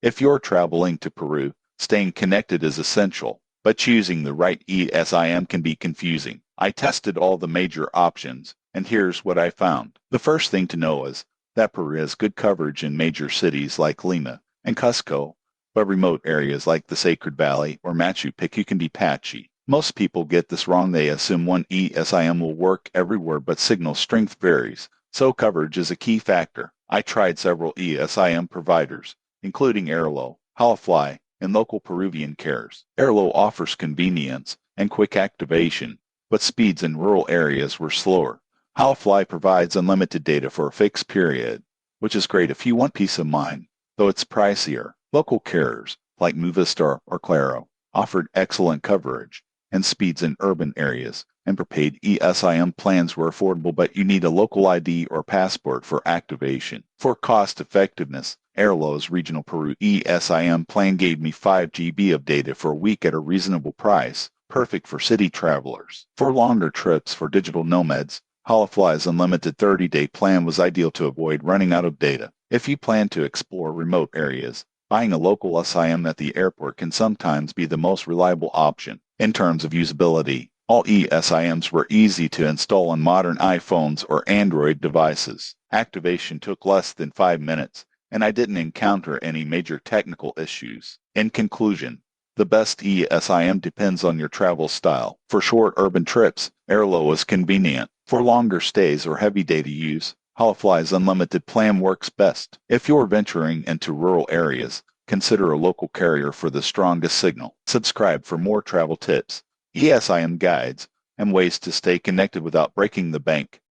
If you're traveling to Peru, staying connected is essential, but choosing the right ESIM can be confusing. I tested all the major options, and here's what I found. The first thing to know is that Peru has good coverage in major cities like Lima and Cusco, but remote areas like the Sacred Valley or Machu Picchu can be patchy. Most people get this wrong. They assume one ESIM will work everywhere, but signal strength varies, so coverage is a key factor. I tried several ESIM providers, including Airlo, Holofly, and local Peruvian carriers. Airlo offers convenience and quick activation, but speeds in rural areas were slower. Holofly provides unlimited data for a fixed period, which is great if you want peace of mind, though it's pricier. Local carriers, like Movistar or Claro, offered excellent coverage and speeds in urban areas, and prepaid ESIM plans were affordable, but you need a local ID or passport for activation. For cost effectiveness, Airlo's Regional Peru ESIM plan gave me 5 GB of data for a week at a reasonable price, perfect for city travelers. For longer trips for digital nomads, Holofly's unlimited 30-day plan was ideal to avoid running out of data. If you plan to explore remote areas, buying a local SIM at the airport can sometimes be the most reliable option. In terms of usability, all ESIMs were easy to install on modern iPhones or Android devices. Activation took less than 5 minutes, and I didn't encounter any major technical issues. In conclusion, the best ESIM depends on your travel style. For short urban trips, Airlo is convenient. For longer stays or heavy data use, Holofly's unlimited plan works best. If you're venturing into rural areas, consider a local carrier for the strongest signal. Subscribe for more travel tips, ESIM guides, and ways to stay connected without breaking the bank.